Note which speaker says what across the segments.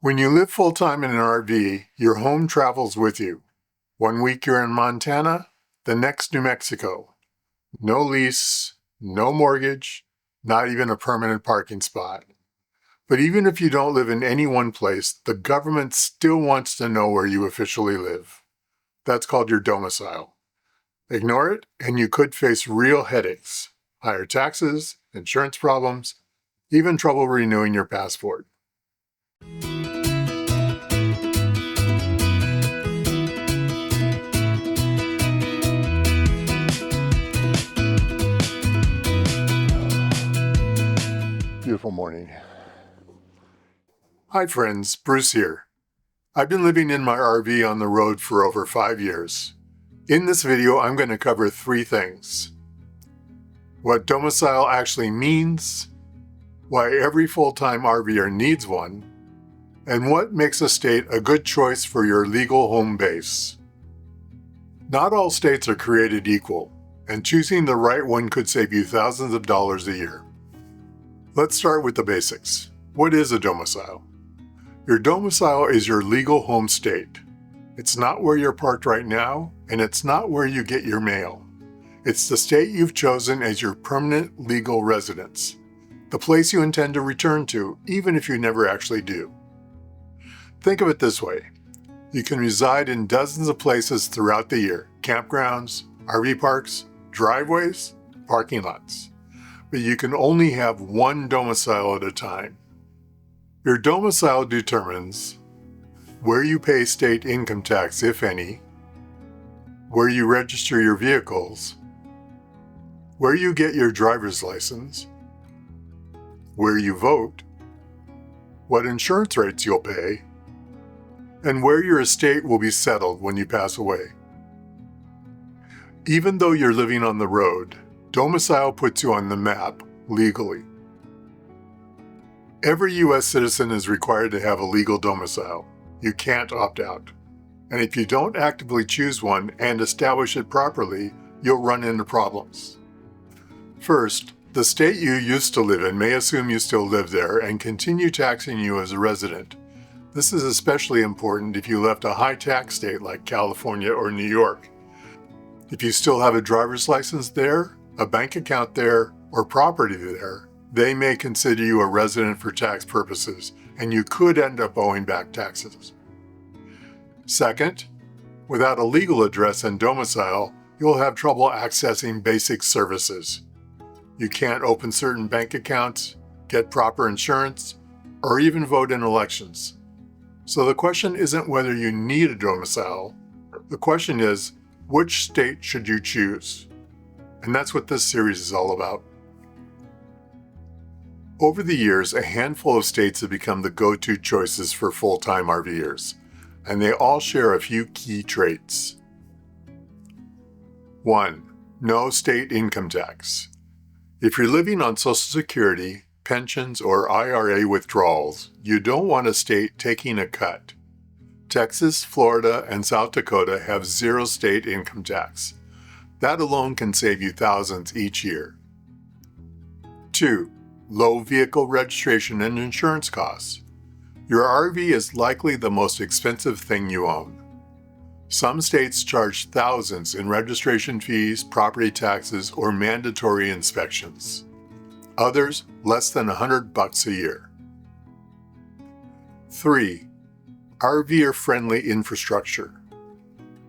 Speaker 1: When you live full-time in an RV, your home travels with you. 1 week you're in Montana, the next New Mexico. No lease, no mortgage, not even a permanent parking spot. But even if you don't live in any one place, the government still wants to know where you officially live. That's called your domicile. Ignore it, and you could face real headaches, higher taxes, insurance problems, even trouble renewing your passport. Beautiful morning. Hi friends, Bruce here. I've been living in my RV on the road for over 5 years. In this video, I'm going to cover 3 things. What domicile actually means, why every full-time RVer needs one, and what makes a state a good choice for your legal home base. Not all states are created equal, and choosing the right one could save you thousands of dollars a year. Let's start with the basics. What is a domicile? Your domicile is your legal home state. It's not where you're parked right now, and it's not where you get your mail. It's the state you've chosen as your permanent legal residence, the place you intend to return to, even if you never actually do. Think of it this way. You can reside in dozens of places throughout the year: campgrounds, RV parks, driveways, parking lots. But you can only have one domicile at a time. Your domicile determines where you pay state income tax, if any, where you register your vehicles, where you get your driver's license, where you vote, what insurance rates you'll pay, and where your estate will be settled when you pass away. Even though you're living on the road, domicile puts you on the map legally. Every U.S. citizen is required to have a legal domicile. You can't opt out. And if you don't actively choose one and establish it properly, you'll run into problems. First, the state you used to live in may assume you still live there and continue taxing you as a resident. This is especially important if you left a high-tax state like California or New York. If you still have a driver's license there, a bank account there, or property there, they may consider you a resident for tax purposes, and you could end up owing back taxes. Second, without a legal address and domicile, you'll have trouble accessing basic services. You can't open certain bank accounts, get proper insurance, or even vote in elections. So the question isn't whether you need a domicile. The question is, which state should you choose? And that's what this series is all about. Over the years, a handful of states have become the go-to choices for full-time RVers, and they all share a few key traits. 1. No state income tax. If you're living on Social Security, pensions, or IRA withdrawals, you don't want a state taking a cut. Texas, Florida, and South Dakota have 0 state income tax. That alone can save you thousands each year. 2. Low vehicle registration and insurance costs. Your RV is likely the most expensive thing you own. Some states charge thousands in registration fees, property taxes, or mandatory inspections. Others, less than $100 a year. 3. RVer-friendly infrastructure.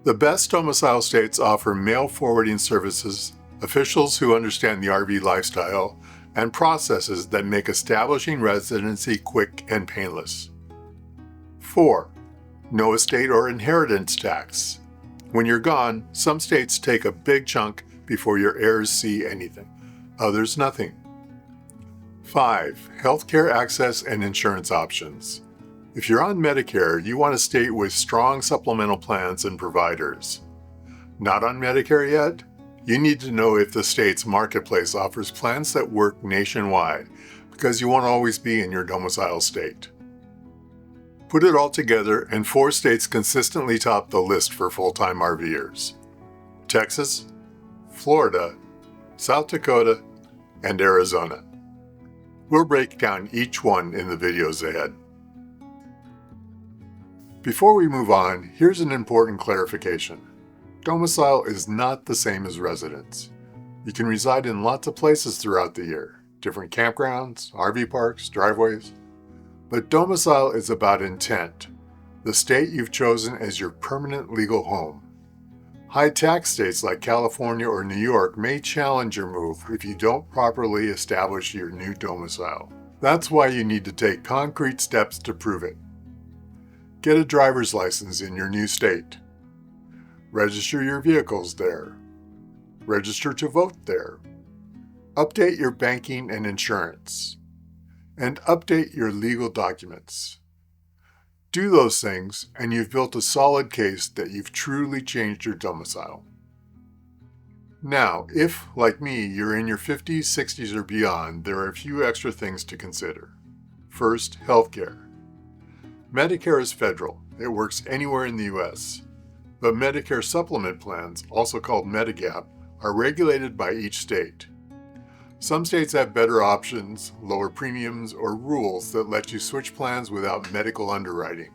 Speaker 1: The best domicile states offer mail forwarding services, officials who understand the RV lifestyle, and processes that make establishing residency quick and painless. 4. No estate or inheritance tax. When you're gone, some states take a big chunk before your heirs see anything, others nothing. 5. Healthcare access and insurance options. If you're on Medicare, you want a state with strong supplemental plans and providers. Not on Medicare yet? You need to know if the state's marketplace offers plans that work nationwide, because you won't always be in your domicile state. Put it all together, and 4 states consistently top the list for full-time RVers: Texas, Florida, South Dakota, and Arizona. We'll break down each one in the videos ahead. Before we move on, here's an important clarification. Domicile is not the same as residence. You can reside in lots of places throughout the year, different campgrounds, RV parks, driveways. But domicile is about intent, the state you've chosen as your permanent legal home. High-tax states like California or New York may challenge your move if you don't properly establish your new domicile. That's why you need to take concrete steps to prove it. Get a driver's license in your new state. Register your vehicles there. Register to vote there. Update your banking and insurance. And update your legal documents. Do those things, and you've built a solid case that you've truly changed your domicile. Now, if, like me, you're in your 50s, 60s, or beyond, there are a few extra things to consider. First, healthcare. Medicare is federal. It works anywhere in the U.S. But Medicare supplement plans, also called Medigap, are regulated by each state. Some states have better options, lower premiums, or rules that let you switch plans without medical underwriting.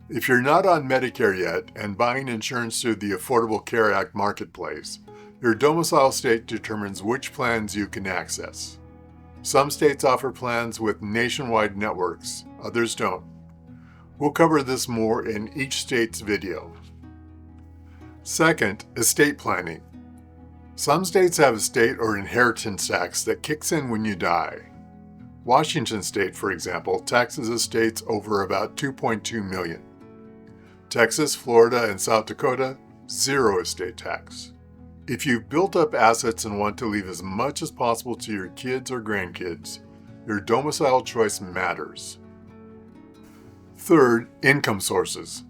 Speaker 1: If you're not on Medicare yet and buying insurance through the Affordable Care Act marketplace, your domicile state determines which plans you can access. Some states offer plans with nationwide networks, others don't. We'll cover this more in each state's video. Second, estate planning. Some states have estate or inheritance tax that kicks in when you die. Washington State, for example, taxes estates over about $2.2 million. Texas, Florida, and South Dakota, zero estate tax. If you've built up assets and want to leave as much as possible to your kids or grandkids, your domicile choice matters. Third, income sources.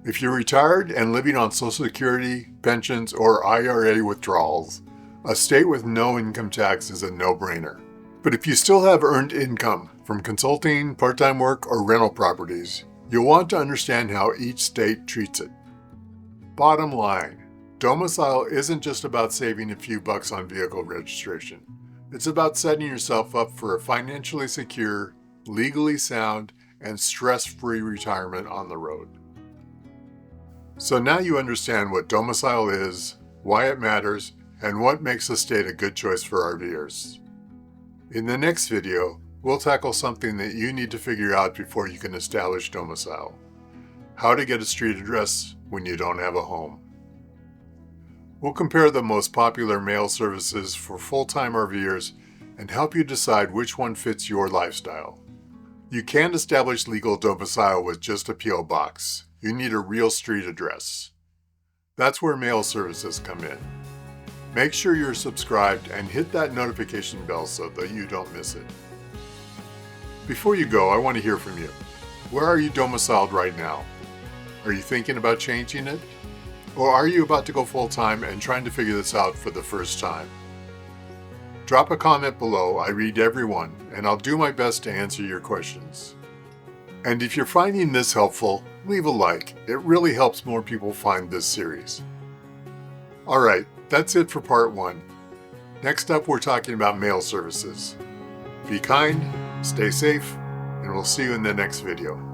Speaker 1: If you're retired and living on Social Security, pensions, or IRA withdrawals, a state with no income tax is a no-brainer. But if you still have earned income from consulting, part-time work, or rental properties, you'll want to understand how each state treats it. Bottom line, domicile isn't just about saving a few bucks on vehicle registration. It's about setting yourself up for a financially secure, legally sound, and stress-free retirement on the road. So now you understand what domicile is, why it matters, and what makes a state a good choice for RVers. In the next video, we'll tackle something that you need to figure out before you can establish domicile. How to get a street address when you don't have a home. We'll compare the most popular mail services for full-time RVers and help you decide which one fits your lifestyle. You can't establish legal domicile with just a P.O. box. You need a real street address. That's where mail services come in. Make sure you're subscribed and hit that notification bell so that you don't miss it. Before you go, I want to hear from you. Where are you domiciled right now? Are you thinking about changing it? Or are you about to go full-time and trying to figure this out for the first time? Drop a comment below. I read every one, and I'll do my best to answer your questions. And if you're finding this helpful, leave a like. It really helps more people find this series. Alright, that's it for part 1. Next up, we're talking about mail services. Be kind, stay safe, and we'll see you in the next video.